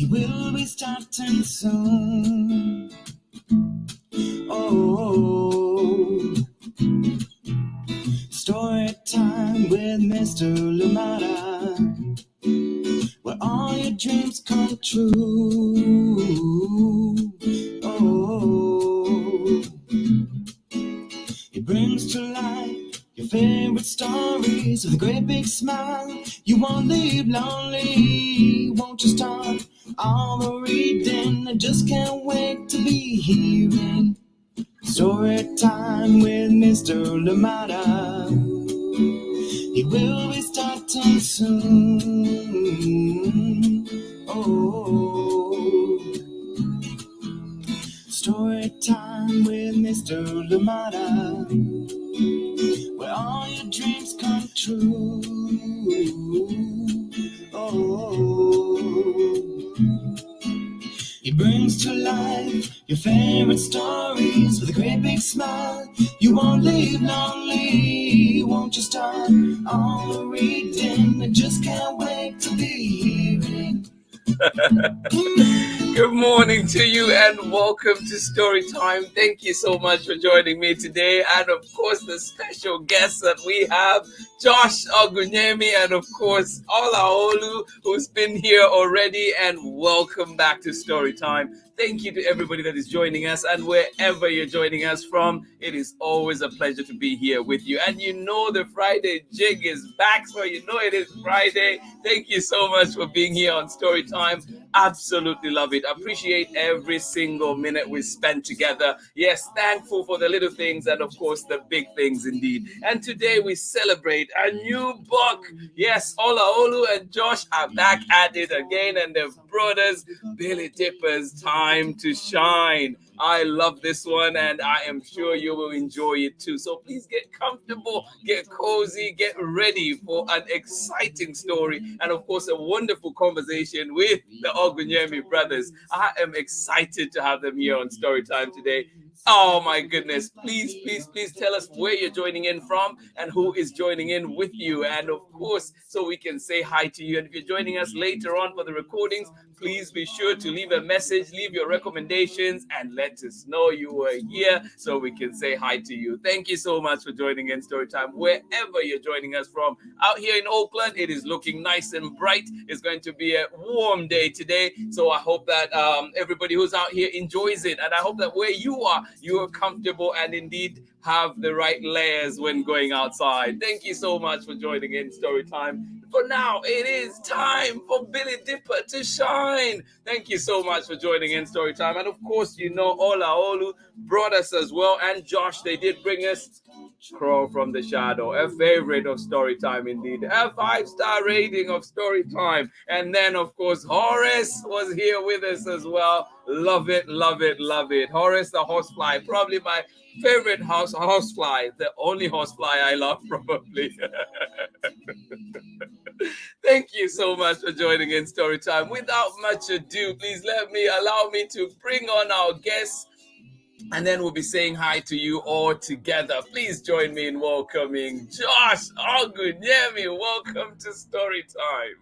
will be starting soon. Oh, story time with Mr. Limata, where all your dreams come true. Oh, he brings to life your favorite stories with a great big smile. You won't leave lonely, won't you start all the reading? I just can't wait to be hearing story time with Mr. Limata. He will be starting soon. Oh, story time with Mr. Limata, where all your dreams come true. Oh, he brings to life your favorite stories with a great big smile. You won't leave lonely, won't you start all the reading? I just can't wait to be hearing. Good morning to you and welcome to Story Time. Thank you so much for joining me today. And of course, the special guests that we have, Josh Ogunyemi, and of course, Olaolu, who's been here already. And welcome back to Story Time. Thank you to everybody that is joining us, and wherever you're joining us from, it is always a pleasure to be here with you. And you know the Friday jig is back, so you know it is Friday. Thank you so much for being here on Story Time. Absolutely love it. Appreciate every single minute we spend together. Yes, thankful for the little things and of course the big things indeed. And today we celebrate a new book. Yes, Olaolu and Josh are back at it again, and their brothers, Billy Dipper's Time to Shine. I love this one, and I am sure you will enjoy it too. So please get comfortable, get cozy, get ready for an exciting story, and of course a wonderful conversation with the Ogunyemi brothers. I am excited to have them here on Storytime today. Oh my goodness. Please tell us where you're joining in from and who is joining in with you. And of course, so we can say hi to you. And if you're joining us later on for the recordings, please be sure to leave a message, leave your recommendations, and let us know you were here so we can say hi to you. Thank you so much for joining in Storytime, wherever you're joining us from. Out here in Oakland, it is looking nice and bright. It's going to be a warm day today. So I hope that everybody who's out here enjoys it. And I hope that where you are comfortable and indeed have the right layers when going outside. Thank you so much for joining in Storytime. For now, it is time for Billy Dipper to shine. Thank you so much for joining in Storytime. And of course, you know, Olaolu brought us as well. And Josh, they did bring us Crawl from the Shadow, a favorite of Storytime indeed. A 5-star rating of Storytime. And then, of course, Horace was here with us as well. Love it, love it, love it. Horace the Horsefly, probably my favorite horsefly, the only horsefly I love, probably. Thank you so much for joining in Storytime. Without much ado, please allow me to bring on our guests, and then we'll be saying hi to you all together. Please join me in welcoming Josh Ogunyemi. Welcome to Storytime.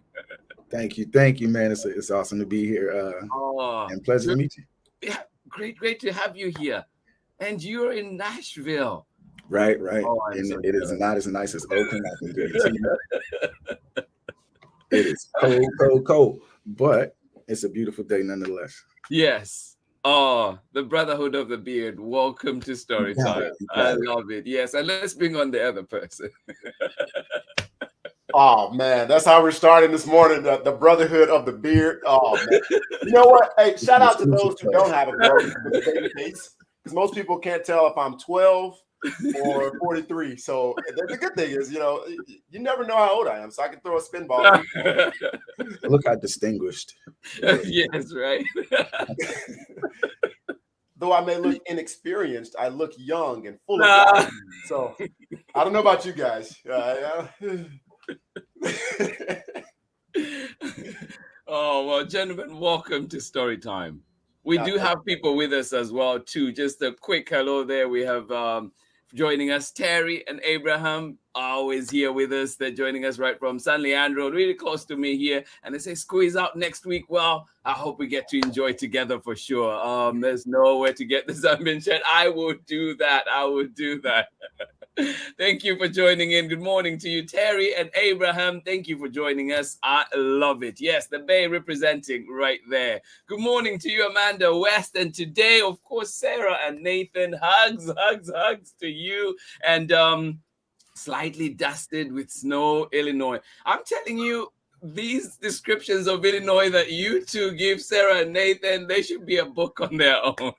Thank you, man. It's awesome to be here, and pleasure to meet you. Yeah, great to have you here. And you're in Nashville. Right. And it is not as nice as Oakland. I can guarantee you. It is cold, but it's a beautiful day nonetheless. Yes. Oh, the Brotherhood of the Beard. Welcome to Storytime. I love it. Yes, and let's bring on the other person. Oh man, that's how we're starting this morning. The Brotherhood of the Beard. Oh man, you know what? Hey, shout out to those who don't have a beard with a baby face, because most people can't tell if I'm 12 or 43. So the good thing is, you never know how old I am, so I can throw a spin ball. Look how distinguished. Yes, right. Though I may look inexperienced, I look young and full of life. So I don't know about you guys. Oh, well, gentlemen, welcome to Storytime. We do have people with us as well, too. Just a quick hello there. We have joining us. Terry and Abraham are always here with us. They're joining us right from San Leandro, really close to me here. And they say, squeeze out next week. Well, I hope we get to enjoy together for sure. There's nowhere to get this unmentioned. I would do that. I would do that. Thank you for joining in. Good morning to you, Terry and Abraham. Thank you for joining us. I love it. Yes, the Bay representing right there. Good morning to you, Amanda West. And today, of course, Sarah and Nathan. Hugs, hugs, hugs to you. And slightly dusted with snow, Illinois. I'm telling you, these descriptions of Illinois that you two give, Sarah and Nathan, they should be a book on their own.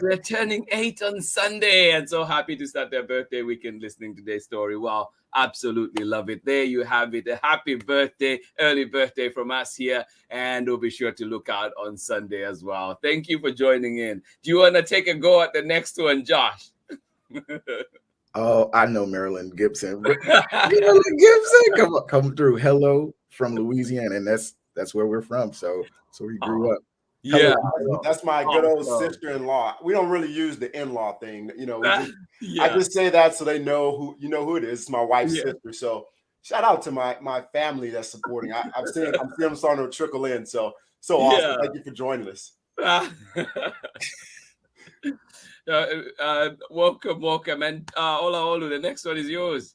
They're turning 8 on Sunday, and so happy to start their birthday weekend listening to their story. Wow, absolutely love it. There you have it. A happy birthday, early birthday from us here, and we'll be sure to look out on Sunday as well. Thank you for joining in. Do you want to take a go at the next one, Josh? Oh, I know Marilyn Gibson. Marilyn Gibson, come through. Hello from Louisiana, and that's where we're from. So we grew up. Yeah, that's my good old sister-in-law. We don't really use the in-law thing, you know. I just say that so they know who it is. It's my wife's sister. So shout out to my family that's supporting. I'm seeing them starting to trickle in. So awesome. Thank you for joining us. Welcome. And Olaolu, the next one is yours.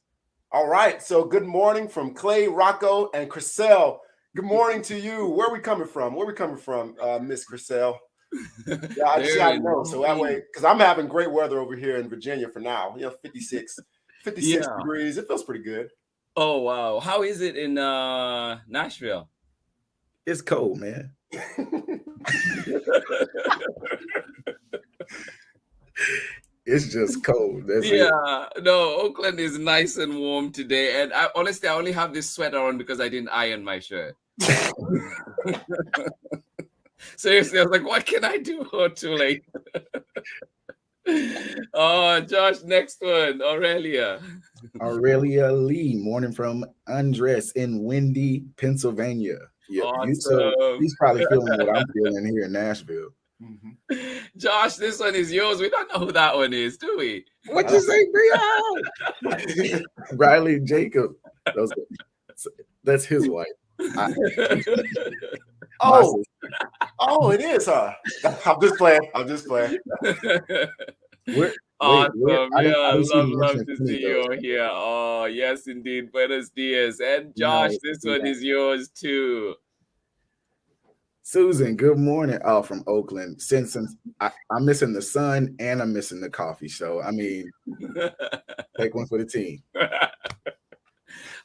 All right. So good morning from Clay, Rocco, and Chriselle. Good morning to you. Where are we coming from? Miss Chriselle? Yeah, I know. So that way, because I'm having great weather over here in Virginia for now. 56 degrees. It feels pretty good. Oh, wow. How is it in Nashville? It's cold, man. It's just cold. That's it. No, Oakland is nice and warm today. And honestly, I only have this sweater on because I didn't iron my shirt. Seriously, I was like, what can I do? Oh, too late. Oh, Josh, next one. Aurelia Lee, morning from Andres in windy Pennsylvania. Yeah, awesome. He's probably feeling what I'm feeling here in Nashville. Mm-hmm. Josh, this one is yours. We don't know who that one is, do we? What you say, Brian? Riley Jacob. That's his wife. It is, huh? I'm just playing. Awesome. Love to see you here. Oh, yes, indeed. Buenos dias. And Josh, this one is yours too. Susan, good morning. Oh, from Oakland. Since I'm missing the sun and I'm missing the coffee. So, I mean, take one for the team.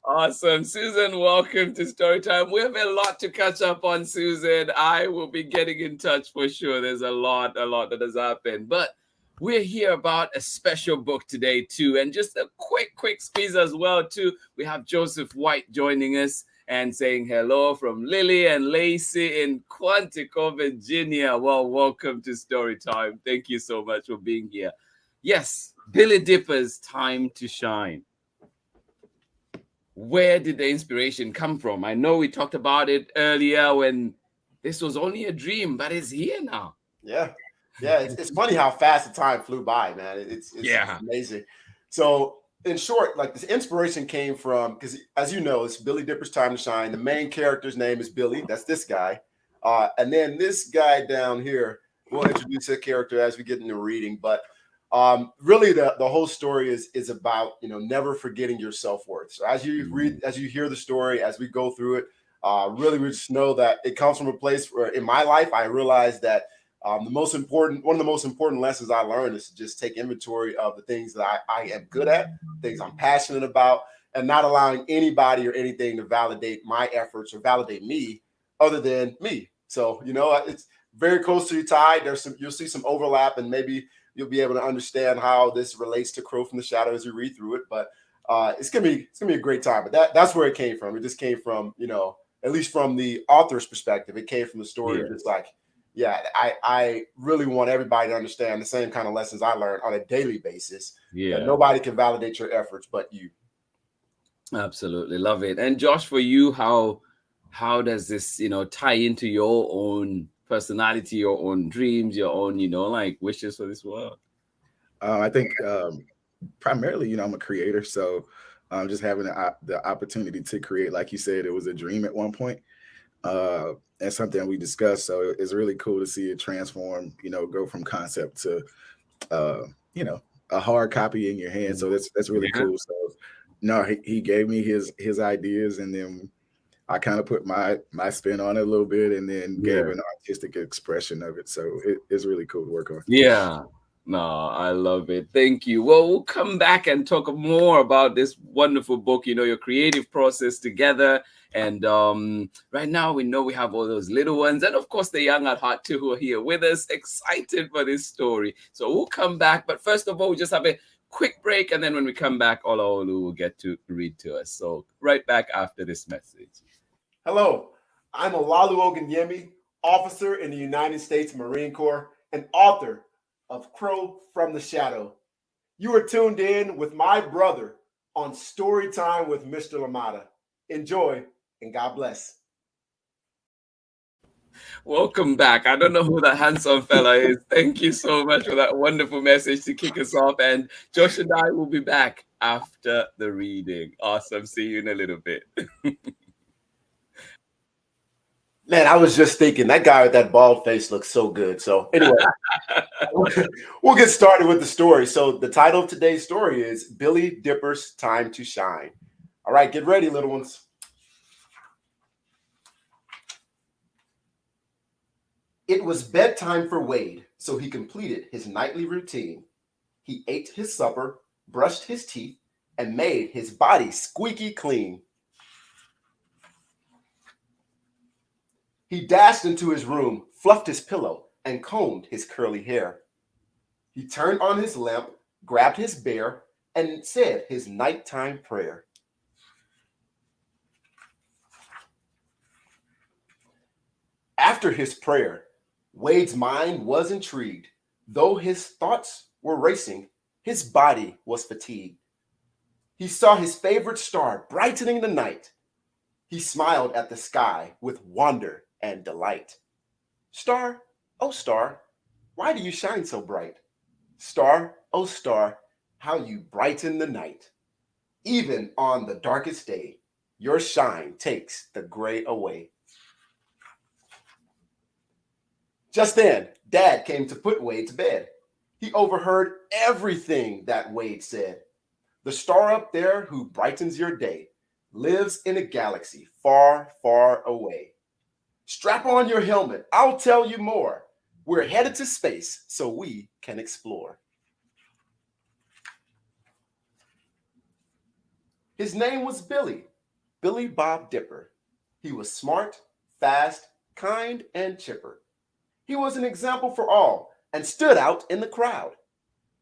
Awesome. Susan, welcome to Storytime. We have a lot to catch up on, Susan. I will be getting in touch for sure. There's a lot that has happened. But we're here about a special book today, too. And just a quick squeeze as well, too. We have Joseph White joining us and saying hello from Lily and Lacey in Quantico, Virginia. Well, welcome to Storytime. Thank you so much for being here. Yes, Billy Dipper's Time to Shine. Where did the inspiration come from? I know we talked about it earlier when this was only a dream, but it's here now. Yeah. It's funny how fast the time flew by, man. It's amazing. So, in short, like this inspiration came from, because as you know, it's Billy Dipper's Time to Shine. The main character's name is Billy. That's this guy. And then this guy down here, we'll introduce the character as we get into reading. But really the whole story is about, never forgetting your self-worth. So as you read, as you hear the story, as we go through it, really we just know that it comes from a place where in my life, I realized that one of the most important lessons I learned is to just take inventory of the things that I am good at, things I'm passionate about, and not allowing anybody or anything to validate my efforts or validate me other than me. So, it's very closely tied. You'll see some overlap, and maybe you'll be able to understand how this relates to Crow from the Shadow as you read through it. But it's gonna be a great time. But that's where it came from. It just came from, at least from the author's perspective, it came from the story of just like, I really want everybody to understand the same kind of lessons I learned on a daily basis. Yeah, nobody can validate your efforts but you. Absolutely love it. And Josh, for you, how does this tie into your own personality, your own dreams, your own wishes for this world? I think primarily, I'm a creator, so just having the opportunity to create, like you said, it was a dream at one point, and something we discussed. So it's really cool to see it transform, go from concept to, uh, you know, a hard copy in your hand. So that's really Yeah. cool. So no, he gave me his ideas, and then I kind of put my spin on it a little bit, and then gave Yeah. an artistic expression of it. So it's really cool to work on. Yeah. No, I love it. Thank you. Well, we'll come back and talk more about this wonderful book, your creative process together. And right now, we know we have all those little ones, and of course, the young at heart too, who are here with us, excited for this story. So we'll come back. But first of all, we just have a quick break. And then when we come back, Olaolu will get to read to us. So right back after this message. Hello, I'm Olaolu OgUnyemi, officer in the United States Marine Corps and author of Crow from the Shadow. You are tuned in with my brother on Story Time with Mr. Limata. Enjoy and God bless. Welcome back. I don't know who that handsome fella is. Thank you so much for that wonderful message to kick us off. And Josh and I will be back after the reading. Awesome. See you in a little bit. Man, I was just thinking that guy with that bald face looks so good. So anyway, we'll get started with the story. So the title of today's story is Billy Dipper's Time to Shine. All right, get ready, little ones. It was bedtime for Wade, so he completed his nightly routine. He ate his supper, brushed his teeth, and made his body squeaky clean. He dashed into his room, fluffed his pillow, and combed his curly hair. He turned on his lamp, grabbed his bear, and said his nighttime prayer. After his prayer, Wade's mind was intrigued. Though his thoughts were racing, his body was fatigued. He saw his favorite star brightening the night. He smiled at the sky with wonder and delight. Star, oh star, why do you shine so bright? Star, oh star, how you brighten the night. Even on the darkest day, your shine takes the gray away. Just then, Dad came to put Wade to bed. He overheard everything that Wade said. The star up there who brightens your day lives in a galaxy far, far away. Strap on your helmet, I'll tell you more. We're headed to space so we can explore. His name was Billy, Billy Bob Dipper. He was smart, fast, kind, and chipper. He was an example for all and stood out in the crowd.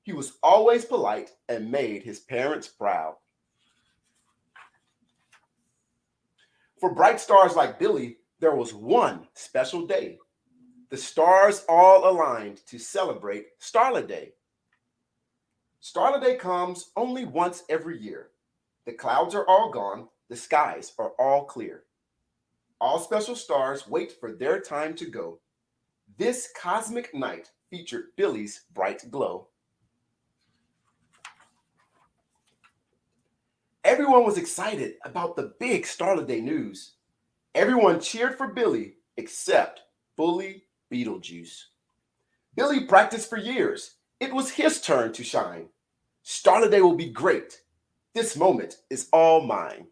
He was always polite and made his parents proud. For bright stars like Billy, there was one special day. The stars all aligned to celebrate Starlit Day. Starlit Day comes only once every year. The clouds are all gone, the skies are all clear. All special stars wait for their time to go. This cosmic night featured Billy's bright glow. Everyone was excited about the big Starlit Day news. Everyone cheered for Billy except Bully Beetlejuice. Billy practiced for years. It was his turn to shine. Starlit Day will be great. This moment is all mine.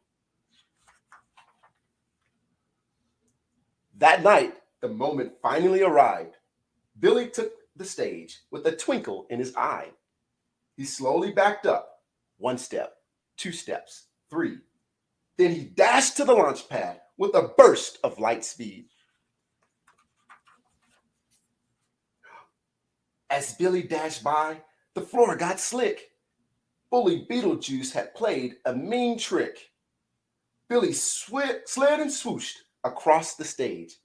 That night, the moment finally arrived. Billy took the stage with a twinkle in his eye. He slowly backed up, 1 step, 2 steps, 3. Then he dashed to the launch pad with a burst of light speed. As Billy dashed by, the floor got slick. Bully Beetlejuice had played a mean trick. Billy slid and swooshed across the stage.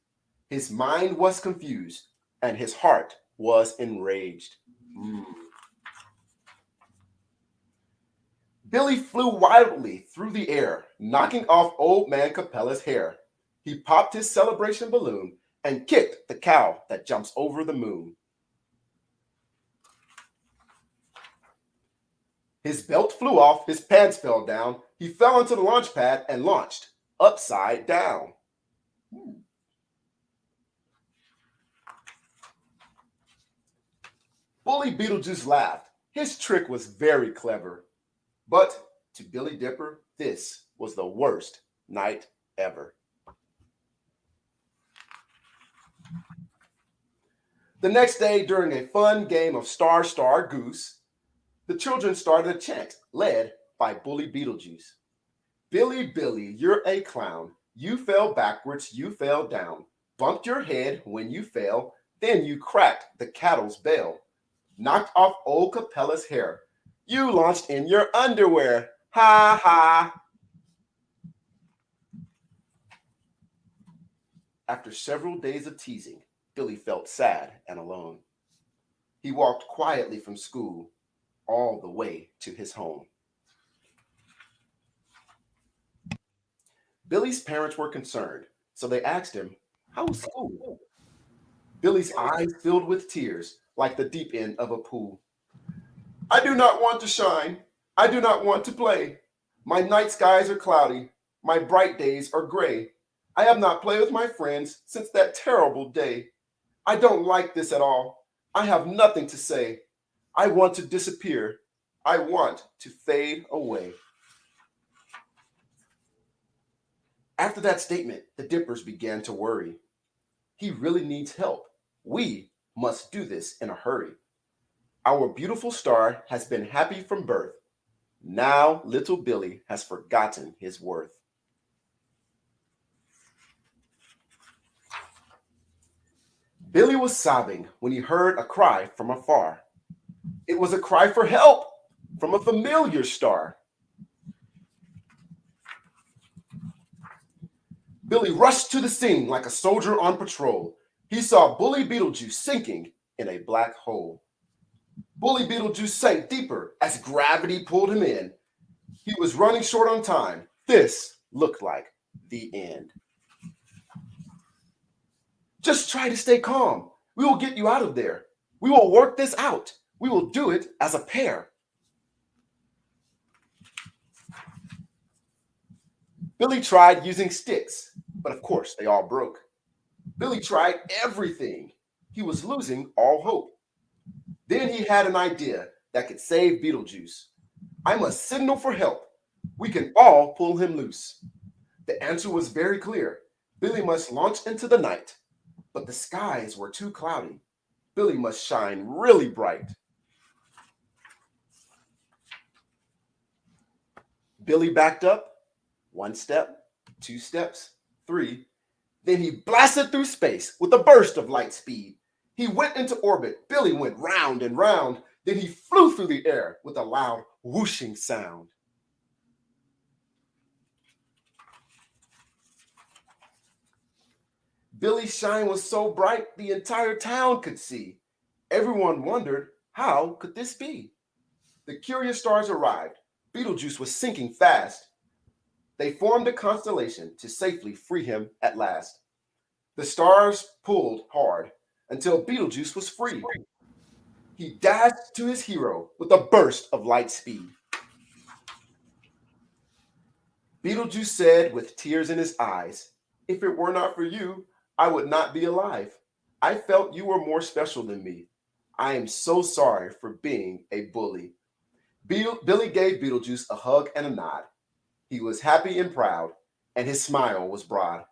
His mind was confused and his heart was enraged. Billy flew wildly through the air, knocking off Old Man Capella's hair. He popped his celebration balloon and kicked the cow that jumps over the moon. His belt flew off, his pants fell down. He fell onto the launch pad and launched upside down. Bully Beetlejuice laughed. His trick was very clever. But to Billy Dipper, this was the worst night ever. The next day, during a fun game of Star, Star, Goose, the children started a chant led by Bully Beetlejuice. Billy, Billy, you're a clown. You fell backwards, you fell down. Bumped your head when you fell, then you cracked the cattle's bell. Knocked off old Capella's hair. You launched in your underwear. Ha ha. After several days of teasing, Billy felt sad and alone. He walked quietly from school all the way to his home. Billy's parents were concerned, so they asked him, "How was school?" Billy's eyes filled with tears like the deep end of a pool. "I do not want to shine. I do not want to play. My night skies are cloudy. My bright days are gray. I have not played with my friends since that terrible day. I don't like this at all. I have nothing to say. I want to disappear. I want to fade away." After that statement, the Dippers began to worry. He really needs help. We must do this in a hurry. Our beautiful star has been happy from birth. Now little Billy has forgotten his worth. Billy was sobbing when he heard a cry from afar. It was a cry for help from a familiar star. Billy rushed to the scene like a soldier on patrol. He saw Bully Beetlejuice sinking in a black hole. Bully Beetlejuice sank deeper as gravity pulled him in. He was running short on time. This looked like the end. "Just try to stay calm. We will get you out of there. We will work this out. We will do it as a pair." Billy tried using sticks, but of course they all broke. Billy tried everything. He was losing all hope. Then he had an idea that could save Beetlejuice. "I must signal for help. We can all pull him loose." The answer was very clear. Billy must launch into the night, but the skies were too cloudy. Billy must shine really bright. Billy backed up. 1 step, 2 steps, 3. Then he blasted through space with a burst of light speed. He went into orbit. Billy went round and round. Then he flew through the air with a loud whooshing sound. Billy's shine was so bright the entire town could see. Everyone wondered, how could this be? The curious stars arrived. Beetlejuice was sinking fast. They formed a constellation to safely free him at last. The stars pulled hard until Beetlejuice was free. He dashed to his hero with a burst of light speed. Beetlejuice said with tears in his eyes, "If it were not for you, I would not be alive. I felt you were more special than me. I am so sorry for being a bully." Billy gave Beetlejuice a hug and a nod. He was happy and proud, and his smile was broad.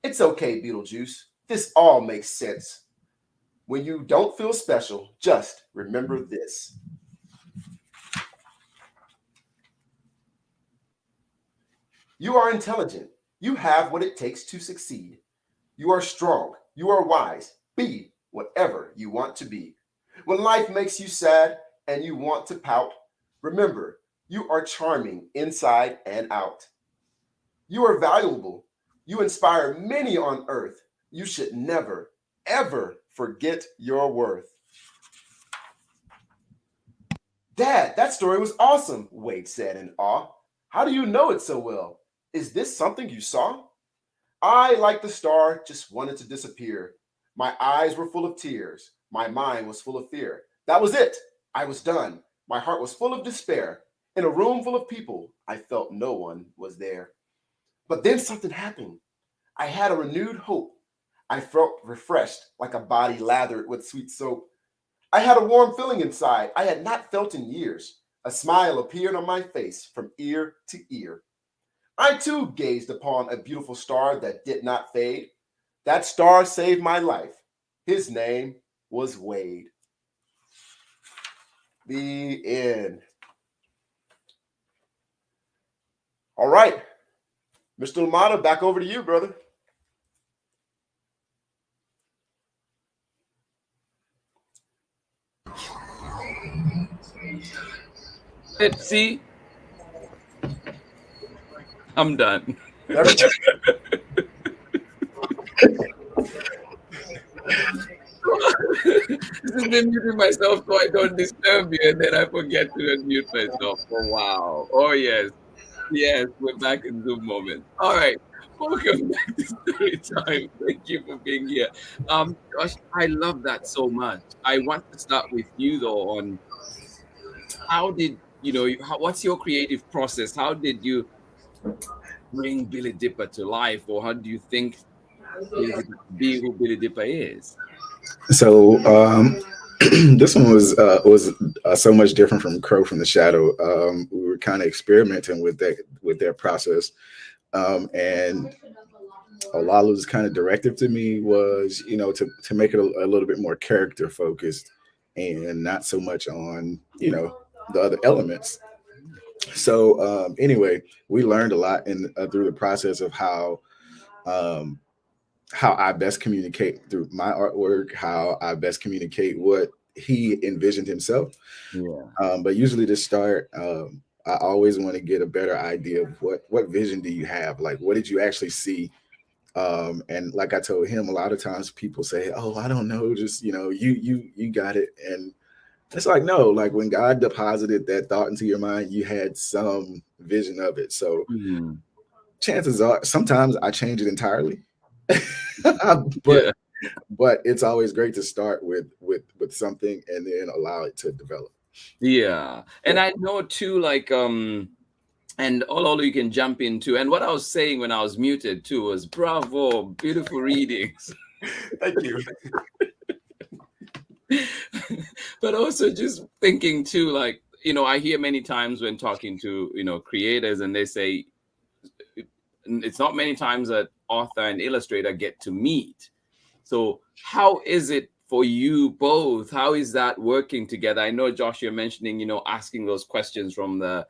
"It's okay, Beetlejuice. This all makes sense. When you don't feel special, just remember this." You are intelligent. You have what it takes to succeed. You are strong. You are wise. Be whatever you want to be. When life makes you sad and you want to pout, remember, you are charming inside and out. You are valuable. You inspire many on earth. You should never, ever forget your worth. "Dad, that story was awesome," Wade said in awe. "How do you know it so well? Is this something you saw?" "I, like the star, just wanted to disappear. My eyes were full of tears. My mind was full of fear. That was it. I was done. My heart was full of despair. In a room full of people, I felt no one was there. But then something happened. I had a renewed hope. I felt refreshed like a body lathered with sweet soap. I had a warm feeling inside I had not felt in years. A smile appeared on my face from ear to ear. I too gazed upon a beautiful star that did not fade. That star saved my life. His name was Wade. The end. All right. Mr. Limata, back over to you, brother. Let's see. I'm done. Just been muting myself so I don't disturb you, and then I forget to unmute myself. Oh wow! Oh yes, yes, we're back in Zoom moment. All right, welcome back to Story Time. Thank you for being here. Josh, I love that so much. I want to start with you though on how did what's your creative process? How did you bring Billy Dipper to life, or how do you think Billy Dipper to be who Billy Dipper is? So this one was so much different from Crow from the Shadow. We were kind of experimenting with their process, and Olaolu's kind of directive to me was, to make it a little bit more character focused and not so much on, the other elements. So anyway, we learned a lot through the process of how I best communicate through my artwork, how I best communicate what he envisioned himself. Yeah. But usually to start, I always want to get a better idea of what vision do you have? Like, what did you actually see? And like I told him, a lot of times people say, "Oh, I don't know, just you got it." And it's like, no, like when God deposited that thought into your mind, you had some vision of it. So chances are, sometimes I change it entirely. But it's always great to start with something and then allow it to develop. Yeah. And I know too, like and Olaolu you can jump into. And what I was saying when I was muted too was bravo, beautiful readings. Thank you. But also just thinking too, like, I hear many times when talking to, creators, and they say it's not many times that author and illustrator get to meet. So how is it for you both? How is that working together? I know, Josh, you're mentioning, asking those questions from the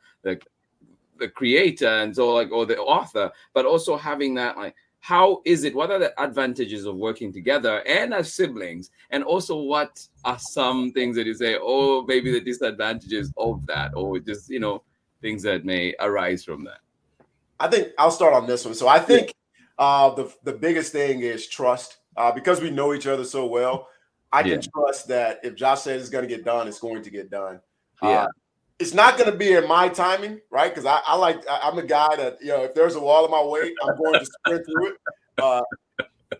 creator and so like, or the author, but also having that, like, how is it? What are the advantages of working together and as siblings? And also, what are some things that you say, oh, maybe the disadvantages of that, or just, things that may arise from that? I think I'll start on this one. So I think the biggest thing is trust. Because we know each other so well, I can trust that if Josh says it's going to get done, it's going to get done. It's not going to be in my timing, right? Because I'm a guy that, if there's a wall in my way, I'm going to sprint through it.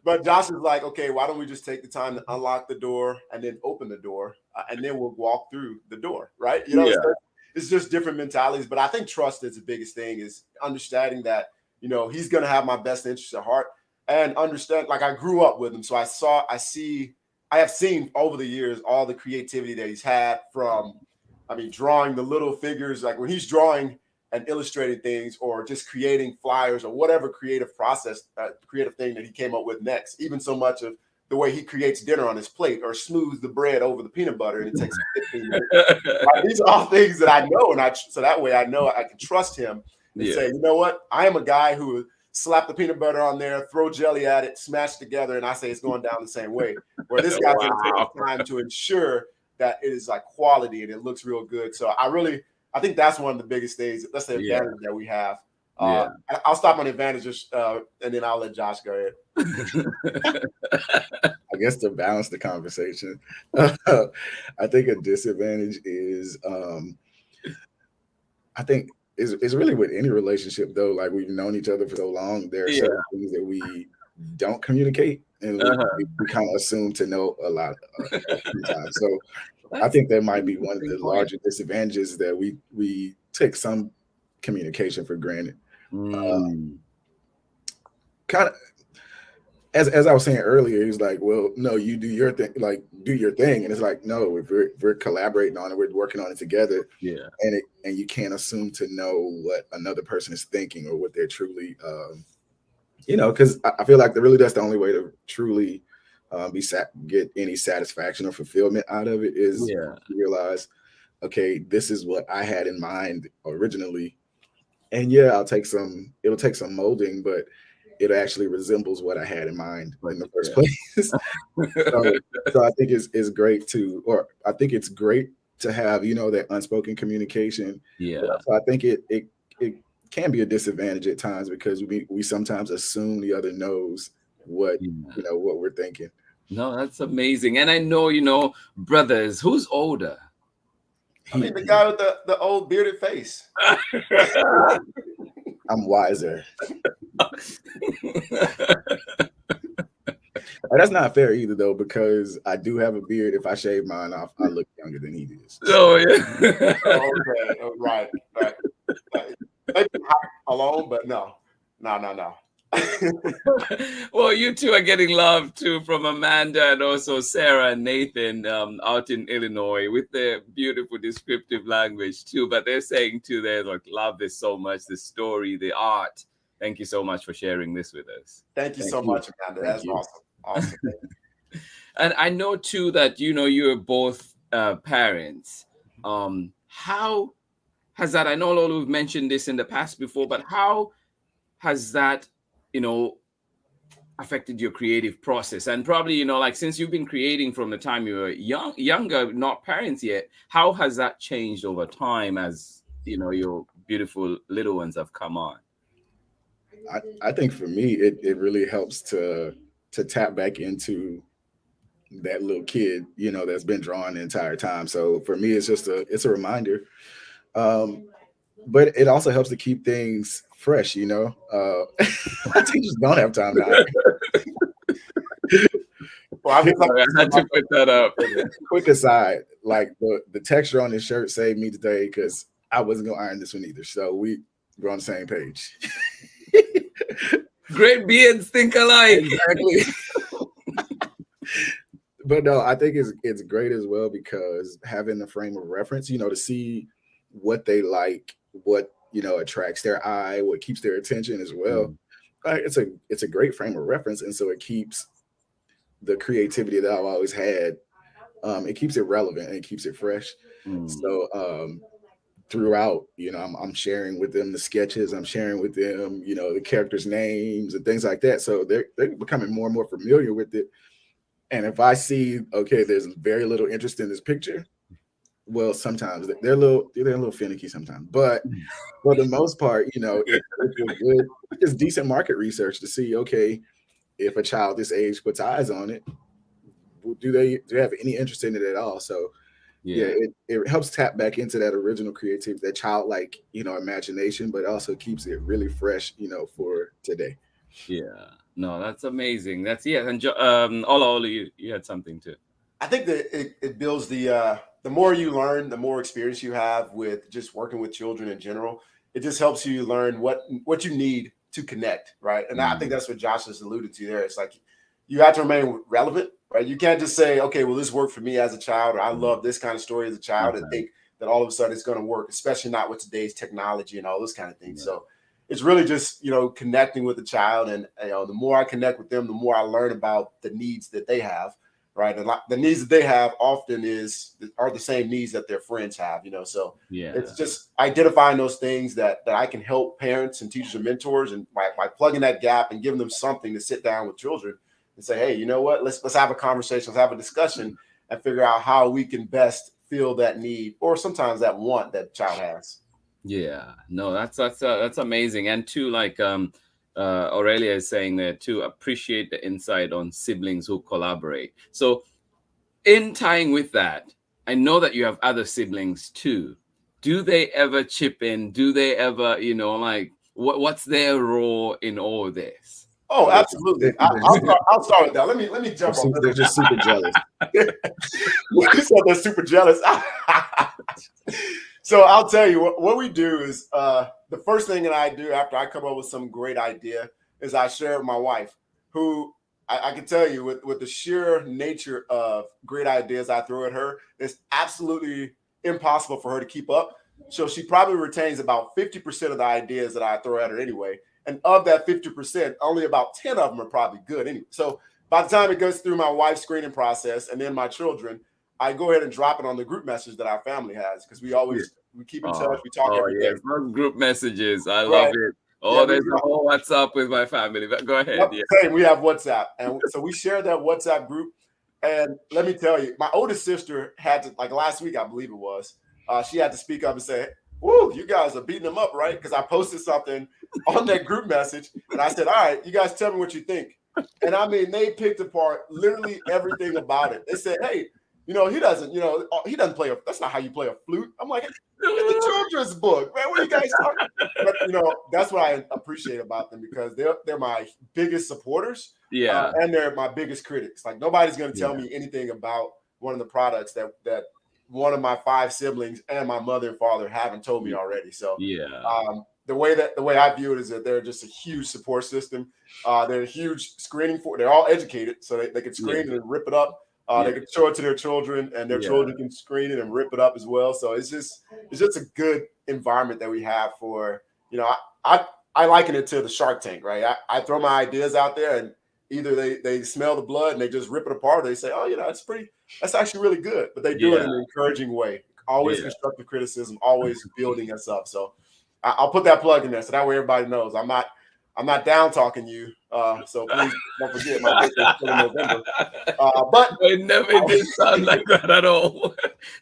But Josh is like, okay, why don't we just take the time to unlock the door and then open the door, and then we'll walk through the door, right? It's just different mentalities. But I think trust is the biggest thing, is understanding that, he's going to have my best interest at heart, and understand, like, I grew up with him. So I have seen over the years all the creativity that he's had from, drawing the little figures, like when he's drawing and illustrating things, or just creating flyers, or whatever creative thing that he came up with next. Even so much of the way he creates dinner on his plate, or smooths the bread over the peanut butter, and it takes 15 minutes. These are all things that I know, so that way I know I can trust him and say, you know what, I am a guy who slap the peanut butter on there, throw jelly at it, smash together, and I say it's going down the same way. Where this guy's going to take the time to ensure that it is like quality and it looks real good. So I think that's one of the biggest things. That's the advantage that we have. I'll stop on the advantages, and then I'll let Josh go ahead. I guess to balance the conversation, I think a disadvantage is, I think it's really with any relationship though. Like, we've known each other for so long, there are certain things that we don't communicate, and we kind of assume to know a lot of times. So I think that might be one of the larger disadvantages, that we take some communication for granted. Kind of, as I was saying earlier, he's like, well, no, you do your thing, like do your thing, and it's like, no, if we're collaborating on it, we're working on it together, and you can't assume to know what another person is thinking or what they're truly, because I feel like that's the only way to truly get any satisfaction or fulfillment out of it, is to realize, okay, this is what I had in mind originally, and it'll take some molding, but it actually resembles what I had in mind in the first place. so I think it's great it's great to have, that unspoken communication. So I think it can be a disadvantage at times, because we sometimes assume the other knows what what we're thinking. No, that's amazing. And I know, brothers, who's older? I mean, the guy with the old bearded face. I'm wiser. That's not fair either, though, because I do have a beard. If I shave mine off, I look younger than he does. Oh, yeah. Okay. Right. Maybe alone, but no. Well, you two are getting love too from Amanda and also Sarah and Nathan out in Illinois, with their beautiful descriptive language too. But they're saying too, they love this so much, the story, the art. Thank you so much for sharing this with us. Thank you so much, Amanda. That's awesome. And I know too that you're both parents. How has that? I know Olaolu, we've mentioned this in the past before, but how has that affected your creative process? And probably, since you've been creating from the time you were younger, not parents yet, how has that changed over time as, your beautiful little ones have come on? I think for me, it really helps to tap back into that little kid, that's been drawn the entire time. So for me, it's just it's a reminder. But it also helps to keep things fresh, teachers don't have time now. Well, I had to put that up. Quick aside, like the texture on this shirt saved me today, because I wasn't gonna iron this one either. So we're on the same page. Great beards think alike. Exactly. But no, I think it's great as well, because having the frame of reference, to see what they like, what attracts their eye, what keeps their attention as well. It's a great frame of reference, and so it keeps the creativity that I've always had. It keeps it relevant and it keeps it fresh. So throughout, I'm sharing with them the sketches, I'm sharing with them, the characters' names and things like that. So they're becoming more and more familiar with it. And if I see, okay, there's very little interest in this picture, well, sometimes they're a little finicky sometimes, but for the most part, it's decent market research to see, okay, if a child this age puts eyes on it, do they have any interest in it at all? So it helps tap back into that original creativity, that childlike, imagination, but also keeps it really fresh, for today. Yeah, no, that's amazing. And Olaolu, you had something too. I think that it builds the more you learn, the more experience you have with just working with children in general. It just helps you learn what you need to connect, right? And I think that's what Josh has alluded to there. It's like you have to remain relevant, right? You can't just say, okay, well, this worked for me as a child, or I love this kind of story as a child, and think that all of a sudden it's going to work, especially not with today's technology and all those kind of things. So it's really just, connecting with the child, and the more I connect with them, the more I learn about the needs that they have. Right. And the needs that they have often are the same needs that their friends have, so it's just identifying those things that I can help parents and teachers and mentors, and by plugging that gap and giving them something to sit down with children and say, hey, you know what, let's have a conversation, let's have a discussion, and figure out how we can best fill that need, or sometimes that want that child has. Yeah, no, that's amazing. And too, like Aurelia is saying there, to appreciate the insight on siblings who collaborate. So in tying with that, I know that you have other siblings too. Do they ever chip in? Do they ever, what's their role in all this? Oh, absolutely. I'll start with that. Let me jump on. They're just super jealous. You said they're super jealous. So I'll tell you what we do is the first thing that I do after I come up with some great idea is I share it with my wife, who I can tell you with the sheer nature of great ideas I throw at her, it's absolutely impossible for her to keep up. So she probably retains about 50% of the ideas that I throw at her anyway. And of that 50%, only about 10 of them are probably good anyway. So by the time it goes through my wife's screening process and then my children, I go ahead and drop it on the group message that our family has, because we keep in touch, we talk every day. Group messages. I love it. Oh, there's a whole WhatsApp with my family. But go ahead. Yep, same. We have WhatsApp. And so we share that WhatsApp group. And let me tell you, my oldest sister had to, like last week, I believe it was, she had to speak up and say, "Woo, you guys are beating them up, right?" Because I posted something on that group message. And I said, "All right, you guys tell me what you think." And I mean, they picked apart literally everything about it. They said, "Hey, he doesn't play that's not how you play a flute." I'm like, it's a children's book, man. What are you guys talking about? But that's what I appreciate about them, because they're my biggest supporters. Yeah. And they're my biggest critics. Like, nobody's going to tell me anything about one of the products that one of my 5 siblings and my mother and father haven't told me already. So the way I view it is that they're just a huge support system. They're a huge screening they're all educated, so they can screen it and rip it up. They can show it to their children, and their children can screen it and rip it up as well. So it's just a good environment that we have for, I liken it to the Shark Tank, right? I throw my ideas out there, and either they smell the blood and they just rip it apart, or they say, "Oh, that's actually really good." But they do it in an encouraging way, always constructive criticism, always building us up. So I'll put that plug in there, so that way everybody knows I'm not down talking you. So please don't forget, my birthday is still in November. But it never did sound like that at all.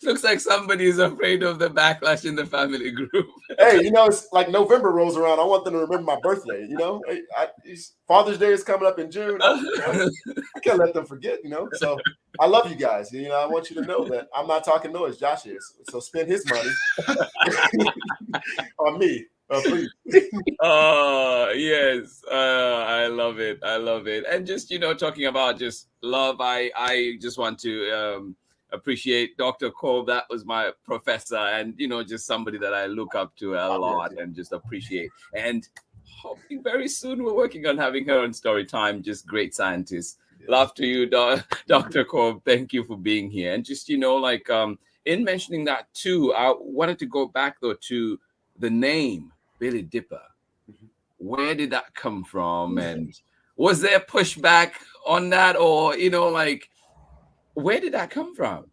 Looks like somebody is afraid of the backlash in the family group. Hey, it's like November rolls around. I want them to remember my birthday. Father's Day is coming up in June. I can't let them forget. So I love you guys. I want you to know that I'm not talking noise. Josh is. So spend his money on me. Please. Yes. I love it. And just talking about just love, I just want to appreciate Dr. Cole. That was my professor, and just somebody that I look up to a lot and just appreciate. And hoping very soon we're working on having her on Story Time. Just great scientist. Love to you, Dr. Cole. Thank you for being here. And just in mentioning that too, I wanted to go back though to the name Billy Dipper. Where did that come from? And was there pushback on that, or where did that come from?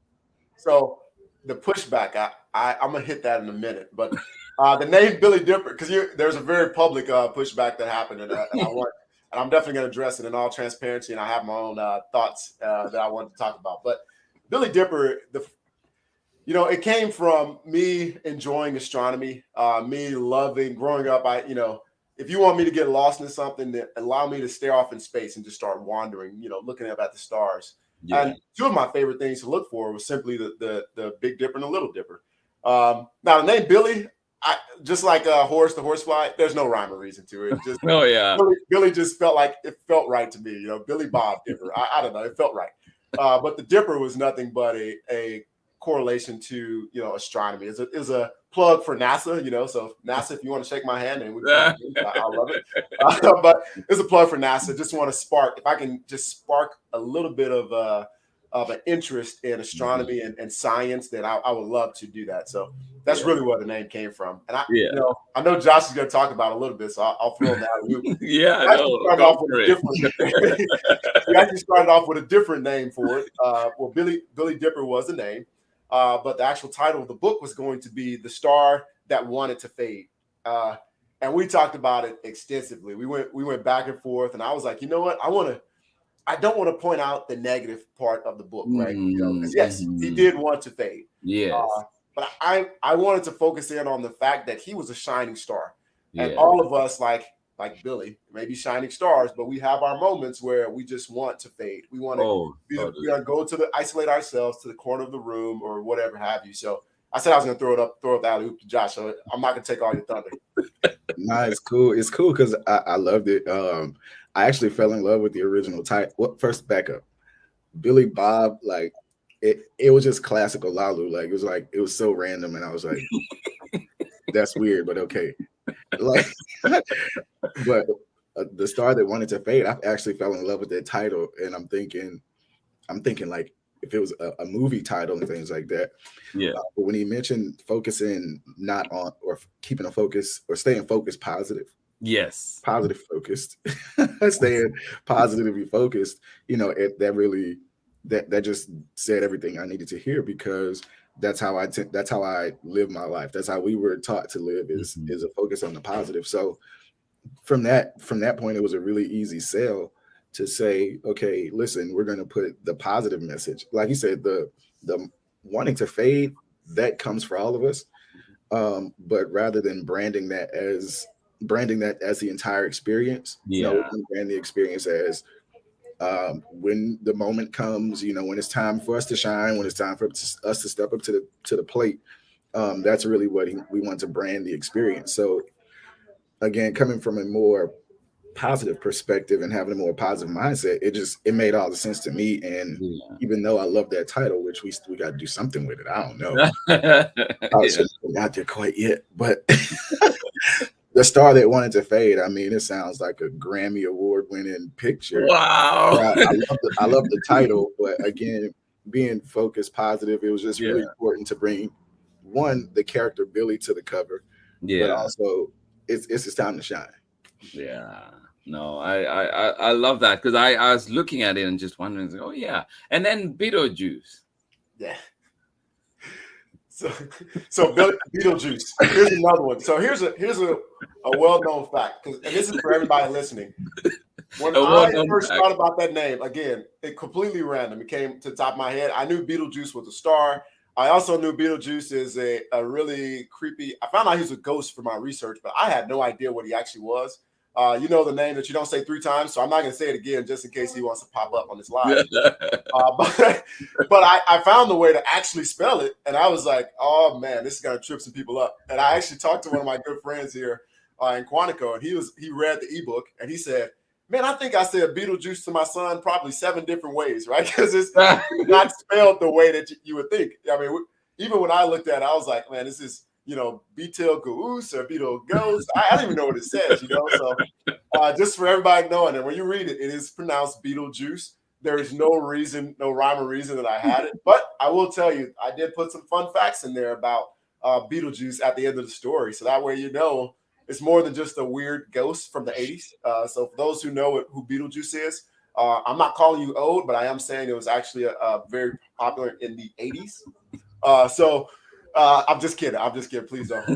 So the pushback, I'm gonna hit that in a minute, but the name Billy Dipper, because there's a very public pushback that happened, and I'm definitely gonna address it in all transparency, and I have my own thoughts that I want to talk about. But Billy Dipper, it came from me enjoying astronomy, me loving growing up. If you want me to get lost in something, that allow me to stare off in space and just start wandering, looking up at the stars. Yeah. And 2 of my favorite things to look for was simply the Big Dipper and the Little Dipper. Now the name Billy, just like Horace the Horsefly, there's no rhyme or reason to it. Just Billy just felt like it felt right to me. Billy Bob Dipper. I don't know, it felt right. But the Dipper was nothing but a correlation to astronomy. Is a plug for NASA. So NASA, if you want to shake my hand, and I love it. But it's a plug for NASA. Just want to spark, if I can just spark a little bit of an interest in astronomy and science, then I would love to do that. So that's really where the name came from. And I know Josh is going to talk about it a little bit, so I'll throw him out. We actually started off with a different name for it. Well, Billy Dipper was the name. But the actual title of the book was going to be The Star That Wanted to Fade. And we talked about it extensively. We went back and forth, and I was like, you know what? I don't want to point out the negative part of the book, right? Yes, he did want to fade. Yes. But I wanted to focus in on the fact that he was a shining star. And all of us, like Billy, maybe shining stars, but we have our moments where we just want to fade. We want to go to isolate ourselves to the corner of the room or whatever have you. So I said I was going to throw up the alley-oop to Josh. So I'm not going to take all your thunder. No, it's cool. It's cool because I loved it. I actually fell in love with the original title. What first backup? Billy Bob, like it was just classic Olaolu. Like it was so random, and I was like, that's weird, but okay. Like, but the star that wanted to fade, I actually fell in love with that title, and I'm thinking like if it was a movie title and things like that. Yeah. But when he mentioned focusing not on or keeping a focus or staying focused, Yes. positive focused, staying positively focused, that really that just said everything I needed to hear, because that's how I live my life. That's how we were taught to live, is a focus on the positive. So from that point, it was a really easy sell to say, okay, listen, we're going to put the positive message. Like you said, the wanting to fade, that comes for all of us. But rather than branding that as the entire experience, we're going to brand the experience as when the moment comes, when it's time for us to shine, when it's time for us to step up to the plate. That's really what we want to brand the experience. So again, coming from a more positive perspective and having a more positive mindset, it made all the sense to me. And even though I love that title, which we got to do something with it, I don't know. I shouldn't be out there quite yet, but the star that wanted to fade. I mean, it sounds like a Grammy Award-winning picture. Wow! I love the title, but again, being focused, positive, it was just really important to bring the character Billy to the cover, but also it's his time to shine. Yeah. No, I love that, because I was looking at it and just wondering, oh yeah, and then Beetlejuice. Yeah. So Beetlejuice. Here's another one. So here's a well-known fact, and this is for everybody listening. When I first thought about that name, again, it completely random. It came to the top of my head. I knew Beetlejuice was a star. I also knew Beetlejuice is a really creepy. I found out he was a ghost for my research, but I had no idea what he actually was. The name that you don't say 3 times, so I'm not going to say it again just in case he wants to pop up on this live. But I found the way to actually spell it, and I was like, oh man, this is going to trip some people up. And I actually talked to one of my good friends here in Quantico, and he read the ebook, and he said, man, I think I said Beetlejuice to my son probably 7 different ways, right? Because it's not spelled the way that you would think. I mean, even when I looked at it, I was like, man, this is, Beetle Goose or Beetle Ghost. I don't even know what it says, So just for everybody knowing it, when you read it, it is pronounced Beetlejuice. There is no rhyme or reason that I had it. But I will tell you, I did put some fun facts in there about Beetlejuice at the end of the story. So that way, it's more than just a weird ghost from the 80s. So for those who know who Beetlejuice is, I'm not calling you old, but I am saying it was actually a very popular in the 80s. I'm just kidding. Please don't.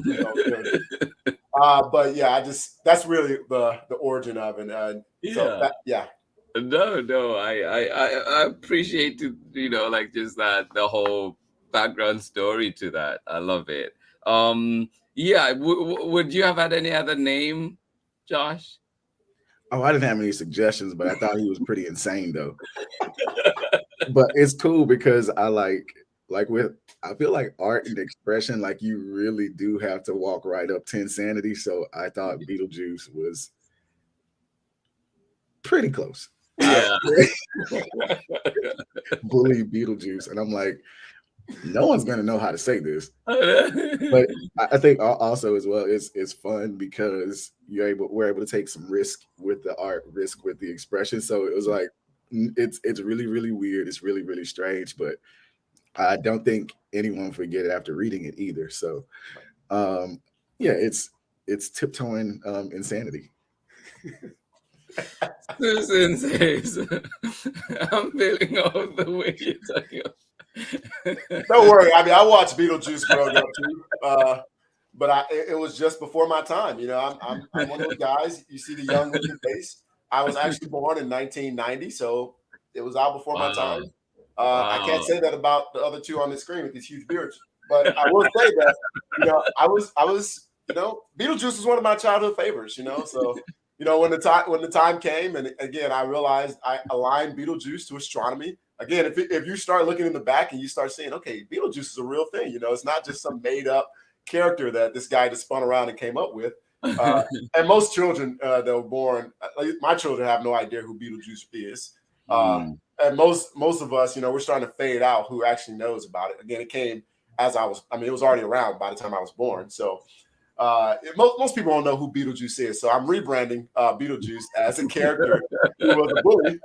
But yeah, that's really the origin of it. No, I appreciate it, like just that, the whole background story to that. I love it. Yeah, would you have had any other name, Josh? Oh, I didn't have any suggestions, but I thought he was pretty insane though. But it's cool because I feel like art and expression, like you really do have to walk right up to insanity. So I thought Beetlejuice was pretty close. Yeah. Bully Beetlejuice. And I'm like, no one's going to know how to say this. But I think also as well, it's fun because we're able to take some risk with the art, risk with the expression. So it was like, it's really, really weird. It's really, really strange, but I don't think anyone forget it after reading it either. So it's tiptoeing insanity. Susan says, I'm feeling all the way you're talking about. Don't worry. I mean, I watched Beetlejuice growing up too, but it was just before my time. I'm one of those guys. You see the young looking face. I was actually born in 1990, so it was out before my time. I can't say that about the other two on the screen with these huge beards, but I will say that I was Beetlejuice was one of my childhood favorites. So. When the time came, and again, I realized I aligned Beetlejuice to astronomy. Again, if you start looking in the back and you start seeing, okay, Beetlejuice is a real thing. It's not just some made up character that this guy just spun around and came up with. And most children that were born, my children have no idea who Beetlejuice is. And most of us, we're starting to fade out who actually knows about it. Again, it came as it was already around by the time I was born. So most people don't know who Beetlejuice is. So I'm rebranding Beetlejuice as a character who was a bully.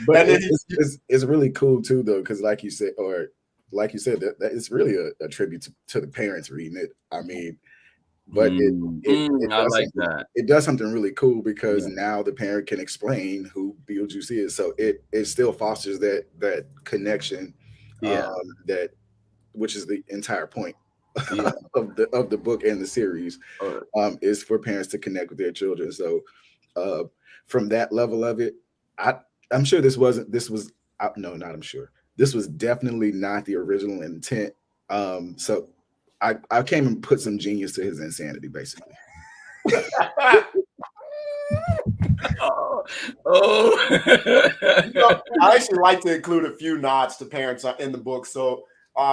But it's really cool too, though, because like you said, that it's really a tribute to the parents reading it. I mean, but I like that. It does something really cool because now the parent can explain who Beetlejuice is. So it still fosters that connection, that which is the entire point of the book and the series, is for parents to connect with their children. So from that level of it, I'm sure this was definitely not the original intent. So I came and put some genius to his insanity, basically. I actually like to include a few nods to parents in the book. So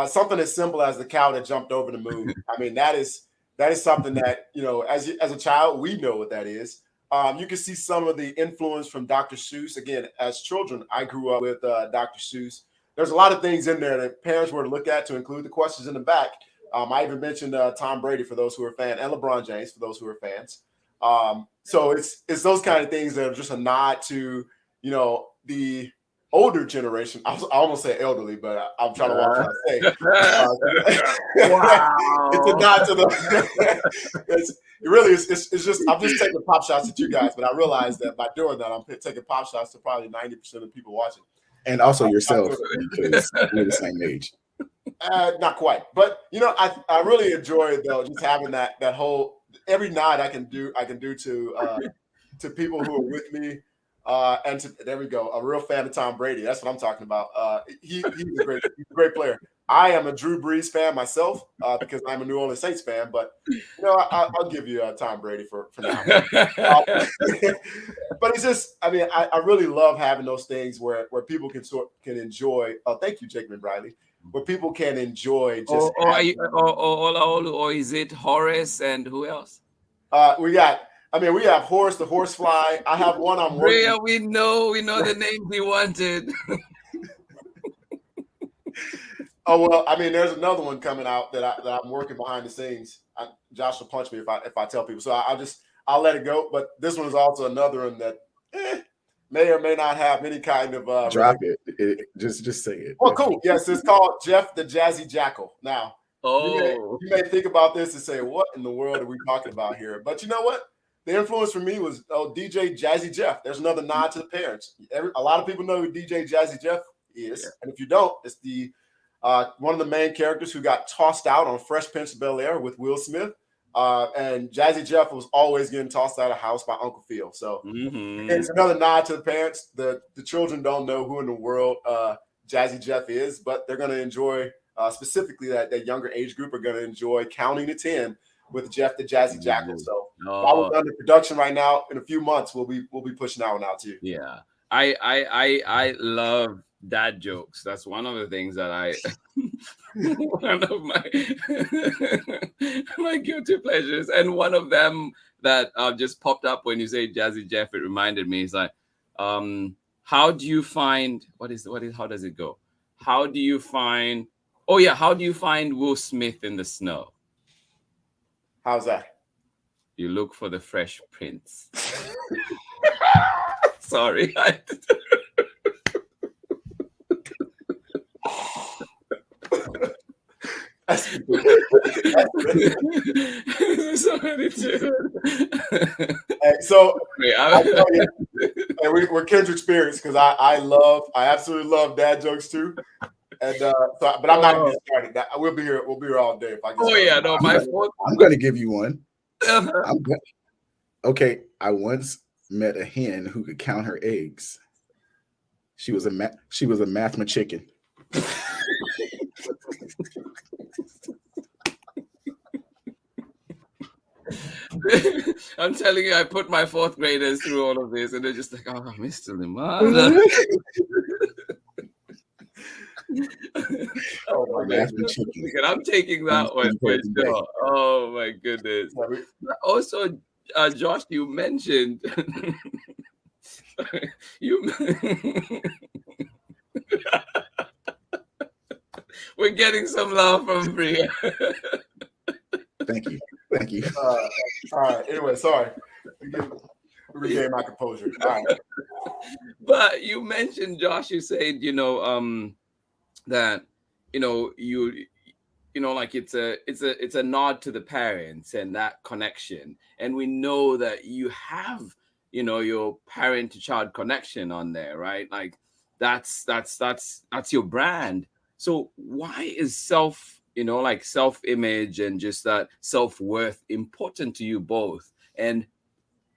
something as simple as the cow that jumped over the moon. I mean, that is something that, as a child, we know what that is. You can see some of the influence from Dr. Seuss. Again, as children, I grew up with Dr. Seuss. There's a lot of things in there that parents were to look at, to include the questions in the back. I even mentioned Tom Brady for those who are fans, and LeBron James for those who are fans. So it's those kind of things that are just a nod to, the older generation. I almost say elderly, but I'm trying to watch what I say. Wow. It's a nod to the. It's just I'm just taking pop shots at you guys, but I realize that by doing that, I'm taking pop shots to probably 90% of the people watching, and also yourself, because we're the same age. Not quite, but I really enjoy though just having that whole every nod I can do to people who are with me, and there we go, a real fan of Tom Brady. That's what I'm talking about. He's a great player. I am a Drew Brees fan myself because I'm a New Orleans Saints fan, but I'll give you Tom Brady for now. But it's just, I really love having those things where people can enjoy. Thank you, Jacob and Briley. Where people can enjoy just Olaolu, or is it Horace and who else? We have Horace the horsefly. I have one I'm working. Yeah, we know the names he wanted. Oh well, there's another one coming out that I'm working behind the scenes. Josh will punch me if I tell people. So I'll let it go. But this one is also another one that may or may not have any kind of drop it. Just say it. Well, cool. Yes, it's called Jeff the Jazzy Jackal. Now, you may think about this and say, "What in the world are we talking about here?" But you know what? The influence for me was DJ Jazzy Jeff. There's another nod to the parents. A lot of people know who DJ Jazzy Jeff is, and if you don't, it's the one of the main characters who got tossed out on Fresh Prince of Bel-Air with Will Smith. And Jazzy Jeff was always getting tossed out of the house by Uncle Phil. So it's another nod to the parents. The children don't know who in the world Jazzy Jeff is, but they're going to enjoy, specifically that younger age group are going to enjoy counting to 10 with Jeff the Jazzy Jackal. So while we're under production right now, in a few months we'll be pushing that one out too. Yeah, I love dad jokes. That's one of the things that one of my guilty pleasures, and one of them that just popped up when you say Jazzy Jeff. It reminded me. It's like, how do you find how does it go? How do you find Will Smith in the snow? How's that? You look for the Fresh Prince. Sorry. So we're kindred spirits because I absolutely love dad jokes too. And but I'm not gonna get started. We'll be here all day if I can. I'm gonna give you one. Okay, I once met a hen who could count her eggs. She was a mathma chicken. I'm telling you, I put my fourth graders through all of this, and they're just like, "Oh, Mr. Limata." Oh my Math and goodness. chicken. I'm taking that one for sure. Oh my goodness. Also, Josh, you mentioned you we're getting some love from Bria. Thank you. Thank you. All right. Anyway, sorry. Regain my composure. All right. But you mentioned, Josh, you said, that, like it's a nod to the parents and that connection. And we know that you have, your parent to child connection on there, right? Like that's your brand. So why is self-image and just that self-worth important to you both? And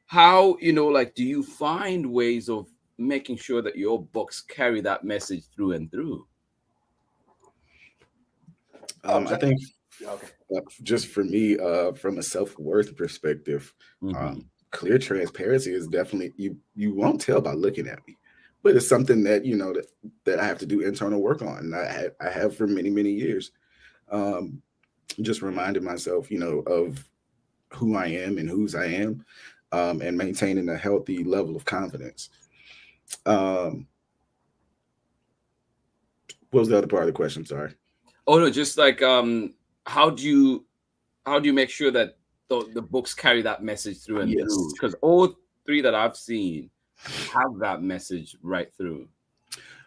how, do you find ways of making sure that your books carry that message through and through? I think Okay. just for me, from a self-worth perspective, clear transparency is definitely, you won't tell by looking at me, but it's something that that I have to do internal work on. And I have for many, many years. Just reminding myself, of who I am and whose I am, and maintaining a healthy level of confidence. What was the other part of the question? Sorry. Oh no, just like how do you make sure that the books carry that message through and through? Because all three that I've seen have that message right through.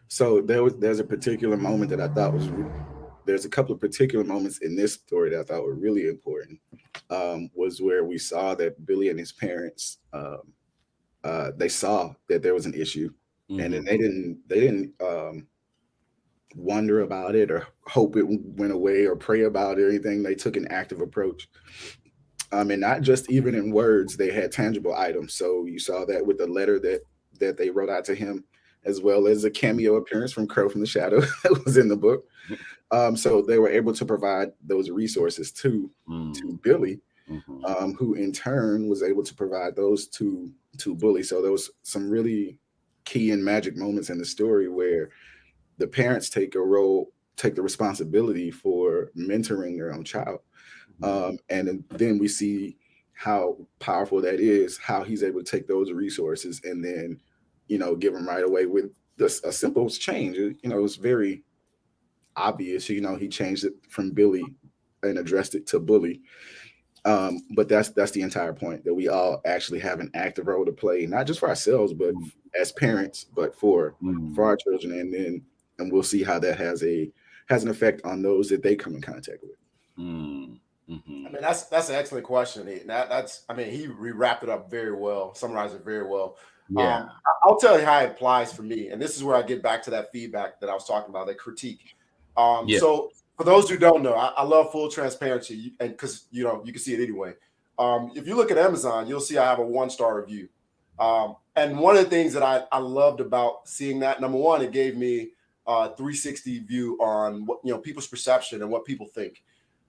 So there's a particular moment that I thought there's a couple of particular moments in this story that I thought were really important. Was where we saw that Billy and his parents, they saw that there was an issue, and then they didn't wonder about it or hope it went away or pray about it or anything. They took an active approach. And not just even in words, they had tangible items. So you saw that with the letter that they wrote out to him, as well as a cameo appearance from Crow from the Shadow that was in the book. So they were able to provide those resources to Billy, who in turn was able to provide those to Bully. So there was some really key and magic moments in the story where the parents take the responsibility for mentoring their own child. And then we see how powerful that is, how he's able to take those resources and then, give them right away with a simple change. It's very obvious, he changed it from Billy and addressed it to Bully. But that's the entire point, that we all actually have an active role to play, not just for ourselves, but as parents, but for our children. And we'll see how that has an effect on those that they come in contact with. I mean, that's an excellent question. He wrapped it up very well, summarized it very well. Yeah. I'll tell you how it applies for me. And this is where I get back to that feedback that I was talking about, that critique. So for those who don't know, I love full transparency, and because you can see it anyway. If you look at Amazon, you'll see I have a 1-star review. And one of the things that I loved about seeing that, number one, it gave me a 360 view on what people's perception and what people think.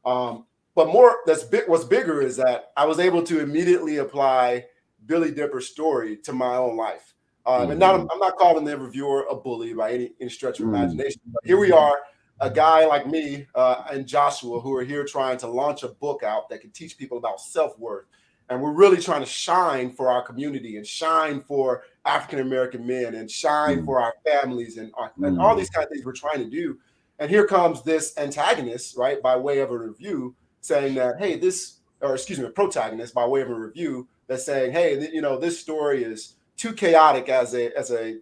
But what's bigger is that I was able to immediately apply Billy Dipper's story to my own life. And now I'm not calling the reviewer a bully by any stretch of imagination. But here we are, a guy like me and Joshua, who are here trying to launch a book out that can teach people about self-worth. And we're really trying to shine for our community and shine for African-American men and shine for our families and all these kind of things we're trying to do. And here comes this antagonist, right, by way of a review saying that, hey, a protagonist by way of a review that's saying, hey, this story is too chaotic as a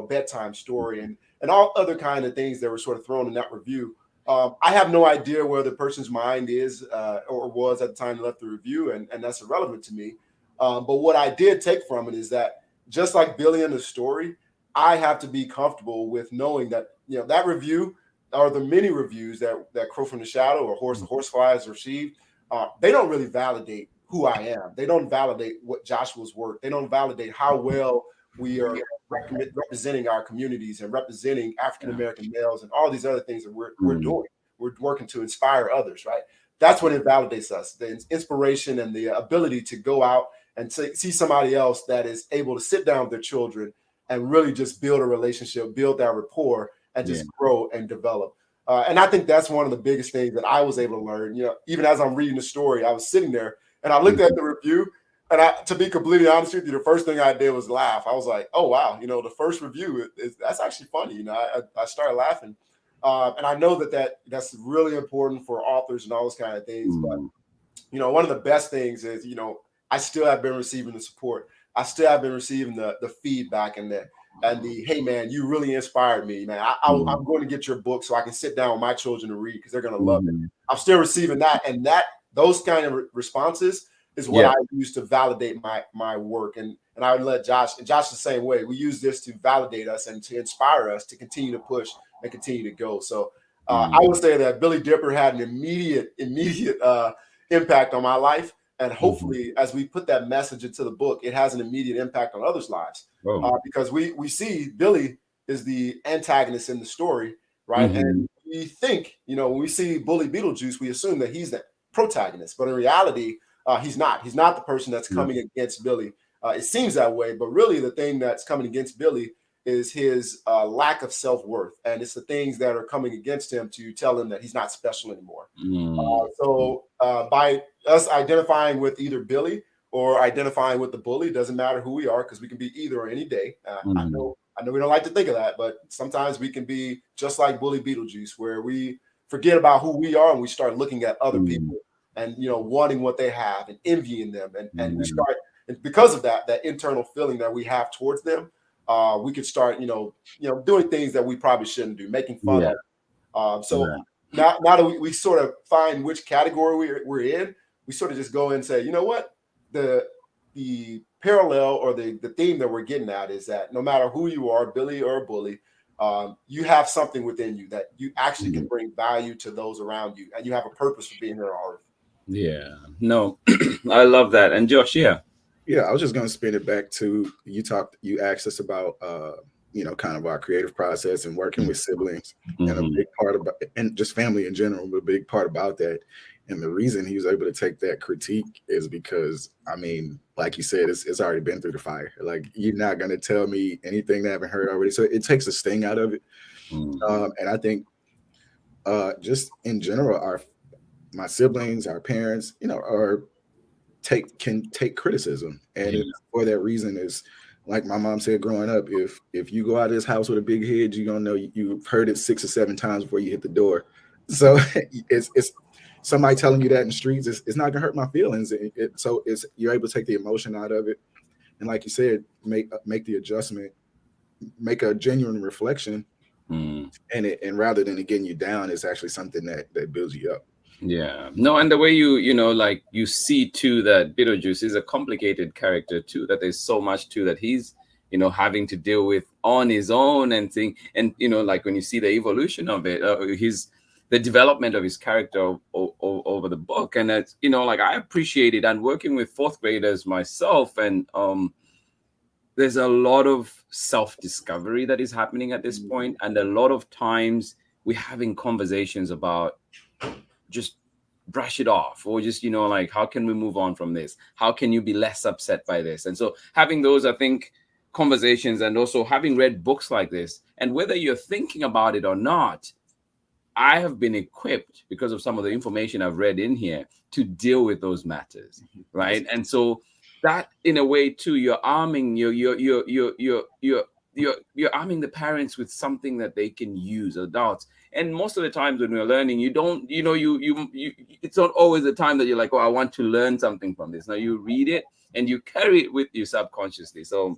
bedtime story and all other kind of things that were sort of thrown in that review. I have no idea where the person's mind is or was at the time they left the review, and that's irrelevant to me. But what I did take from it is that just like Billy in the story, I have to be comfortable with knowing that that review or the many reviews that Crow from the Shadow or Horsefly has received, they don't really validate who I am. They don't validate what Joshua's work. They don't validate how well we are representing our communities and representing African-American males and all these other things that we're doing. We're working to inspire others, right? That's what it validates us, the inspiration and the ability to go out and see somebody else that is able to sit down with their children and really just build a relationship, build that rapport, and just grow and develop. And I think that's one of the biggest things that I was able to learn. Even as I'm reading the story, I was sitting there and I looked at the review. And to be completely honest with you, the first thing I did was laugh. I was like, oh, wow, the first review, that's actually funny. I started laughing. And I know that's really important for authors and all those kind of things. But, one of the best things is, I still have been receiving the support. I still have been receiving the feedback and the hey, man, you really inspired me, man. I'm going to get your book so I can sit down with my children to read because they're going to love it. I'm still receiving that. And those kind of responses is what I use to validate my work. And I would let Josh the same way. We use this to validate us and to inspire us to continue to push and continue to go. So I would say that Billy Dipper had an immediate impact on my life. And hopefully, as we put that message into the book, it has an immediate impact on others' lives. Because we see Billy is the antagonist in the story, right? And we think, when we see Bully Beetlejuice, we assume that he's the protagonist. But in reality, he's not. He's not the person that's coming against Billy. It seems that way, but really the thing that's coming against Billy is his lack of self-worth. And it's the things that are coming against him to tell him that he's not special anymore. So by us identifying with either Billy or identifying with the bully, doesn't matter who we are, because we can be either or any day. I know we don't like to think of that, but sometimes we can be just like Bully Beetlejuice, where we forget about who we are and we start looking at other people and, wanting what they have and envying them. And we start, and because of that internal feeling that we have towards them, we could start, doing things that we probably shouldn't do, making fun of. Now that we sort of find which category we're in, we sort of just go and say, you know what, the parallel or the theme that we're getting at is that no matter who you are, Billy or a bully, you have something within you that you actually can bring value to those around you, and you have a purpose for being here on earth. Yeah, no, I love that. And Josh, I was just going to spin it back to you asked us about kind of our creative process and working with siblings, and a big part about, and just family in general, but a big part about that. And the reason he was able to take that critique is because, like you said, it's already been through the fire. Like, you're not going to tell me anything that I haven't heard already. So it takes a sting out of it. And I think just in general, my siblings, our parents, can take criticism. And for that reason is, like my mom said growing up, if you go out of this house with a big head, you're going to know you've heard it 6 or 7 times before you hit the door. So it's somebody telling you that in the streets, it's not gonna hurt my feelings. So you're able to take the emotion out of it, and like you said, make the adjustment, make a genuine reflection, and rather than it getting you down, it's actually something that builds you up. Yeah, no, and the way like you see too that Beetlejuice is a complicated character too, that there's so much too that he's having to deal with on his own and thing, and like when you see the evolution of it, the development of his character over the book. And it's, like I appreciate it. And working with 4th graders myself, and there's a lot of self-discovery that is happening at this point. And a lot of times we're having conversations about just brush it off, or just, like, how can we move on from this? How can you be less upset by this? And so having those, I think, conversations, and also having read books like this, and whether you're thinking about it or not, I have been equipped, because of some of the information I've read in here, to deal with those matters, right? And so that, in a way, too, you're arming you're arming the parents with something that they can use, adults. And most of the times when we're learning, you don't, it's not always the time that you're like, oh, I want to learn something from this. Now you read it and you carry it with you subconsciously. So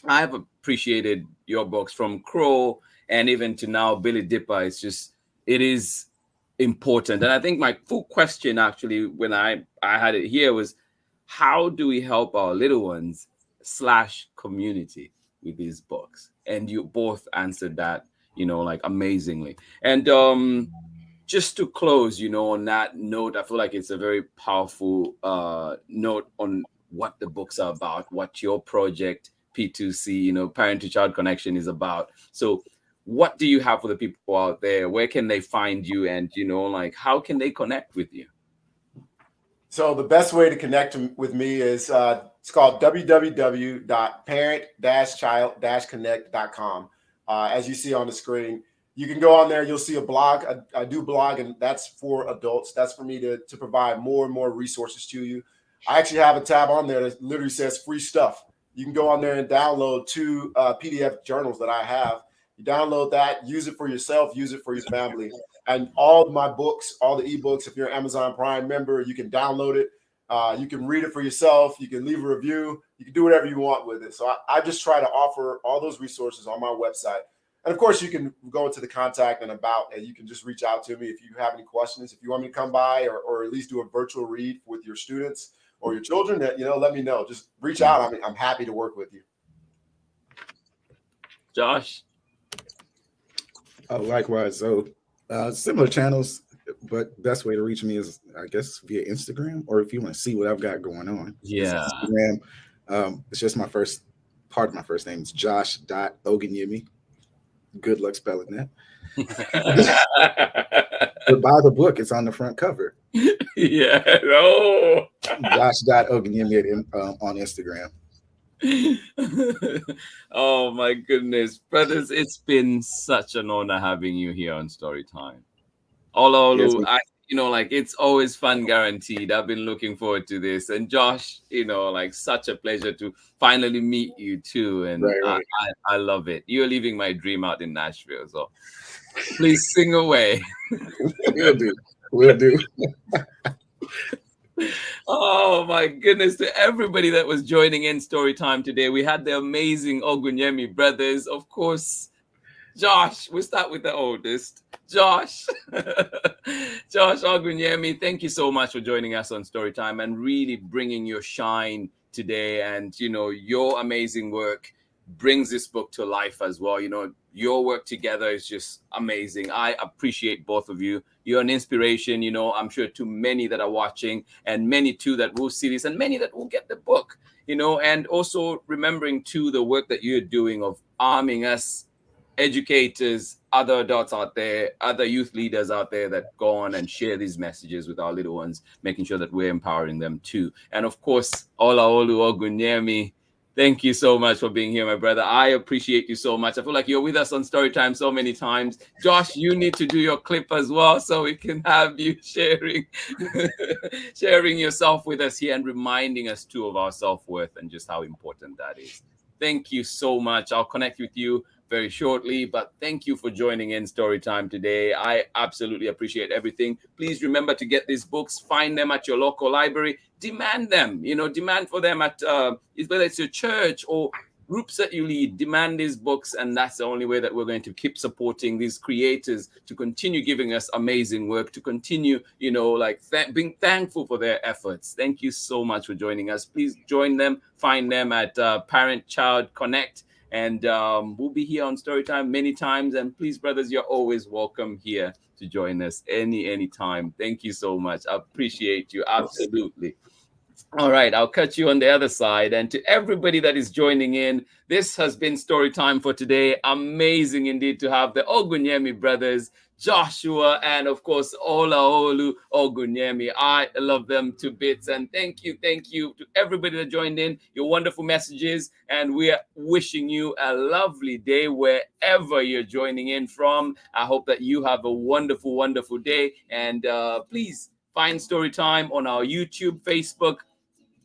I have appreciated your books, from Crow and even to now Billy Dipper. It is important. And I think my full question, actually, when I had it here, was how do we help our little ones / community with these books? And you both answered that, like amazingly. And just to close, on that note, I feel like it's a very powerful note on what the books are about, what your project P2C, Parent to Child Connection, is about. So what do you have for the people out there? Where can they find you? And, like, how can they connect with you? So the best way to connect with me is it's called www.parent-child-connect.com. As you see on the screen, You can go on there. You'll see a blog. I do blog, and that's for adults. That's for me to provide more and more resources to you. I actually have a tab on there that literally says free stuff. You can go on there and download 2 PDF journals that I have. You download that, use it for yourself, use it for your family. And all my books, all the ebooks, if you're an Amazon Prime member, you can download it. You can read it for yourself. You can leave a review. You can do whatever you want with it. So I just try to offer all those resources on my website. And of course, you can go into the contact and about, and you can just reach out to me if you have any questions. If you want me to come by or at least do a virtual read with your students or your children, that let me know. Just reach out. I'm happy to work with you. Josh? Oh, likewise. So similar channels, but best way to reach me is, I guess, via Instagram, or if you want to see what I've got going on. Yeah. Instagram. It's just my first part of my first name. It's Josh.Oganyemi. Good luck spelling that. But buy the book. It's on the front cover. Yeah. Oh. Josh.Oganyemi on Instagram. Oh my goodness, brothers, it's been such an honor having you here on Storytime. Olaolu, it's always fun, guaranteed. I've been looking forward to this. And Josh, such a pleasure to finally meet you too. And right. I love it. You're living my dream out in Nashville. So please sing away. We'll do. Oh my goodness, to everybody that was joining in Storytime today. We had the amazing Ogunyemi brothers. Of course, Josh, we'll start with the oldest. Josh Ogunyemi, thank you so much for joining us on Storytime and really bringing your shine today. And, your amazing work brings this book to life as well. Your work together is just amazing. I appreciate both of you. You're an inspiration, I'm sure, to many that are watching, and many too that will see this, and many that will get the book, and also remembering too the work that you're doing of arming us educators, other adults out there, other youth leaders out there that go on and share these messages with our little ones, making sure that we're empowering them too. And of course, Olaolu Ogunyemi, thank you so much for being here, my brother. I appreciate you so much. I feel like you're with us on Storytime so many times. Josh, you need to do your clip as well so we can have you sharing yourself with us here and reminding us too of our self-worth and just how important that is. Thank you so much. I'll connect with you very shortly, but thank you for joining in Storytime today. I absolutely appreciate everything. Please remember to get these books, find them at your local library, demand them, demand for them at whether it's your church or groups that you lead, demand these books. And that's the only way that we're going to keep supporting these creators to continue giving us amazing work, to continue, being thankful for their efforts. Thank you so much for joining us. Please join them, find them at Parent Child Connect. And we'll be here on Storytime many times. And please, brothers, you're always welcome here to join us any time. Thank you so much. I appreciate you. Absolutely. All right, I'll catch you on the other side. And to everybody that is joining in, this has been Storytime for today. Amazing indeed to have the Ogunyemi brothers, Joshua, and of course, Olaolu Ogunyemi. I love them to bits. And thank you to everybody that joined in, your wonderful messages. And we are wishing you a lovely day wherever you're joining in from. I hope that you have a wonderful, wonderful day. And please find Storytime on our YouTube, Facebook,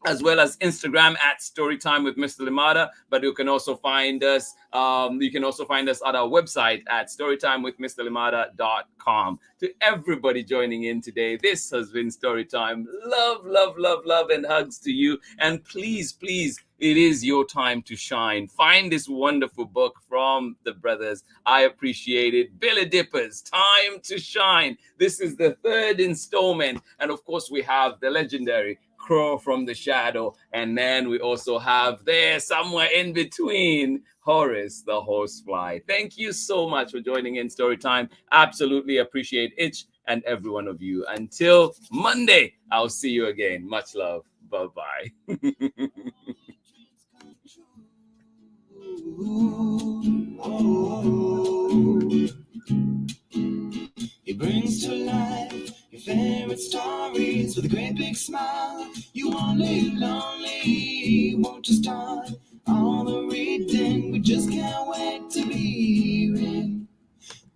as well as Instagram at Storytime with Mr. Limata. But you can also find us. You can also find us at our website at storytimewithmrlimata.com. To everybody joining in today, this has been Storytime. Love, love, love, love, and hugs to you. And please, please, it is your time to shine. Find this wonderful book from the brothers. I appreciate it. Billy DIPPER'S, Time to Shine. This is the 3rd installment. And of course, we have the legendary Crow from the Shadow. And then we also have there somewhere in between Horace the Horsefly. Thank you so much for joining in Storytime. Absolutely appreciate each and every one of you. Until Monday, I'll see you again. Much love. Bye-bye. He brings to life your favorite stories with a great big smile. You won't live lonely, won't you start all the reading? We just can't wait to be hearing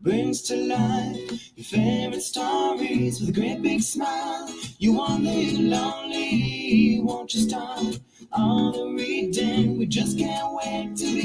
brings to life your favorite stories with a great big smile. You won't live lonely, won't you start all the reading? We just can't wait to be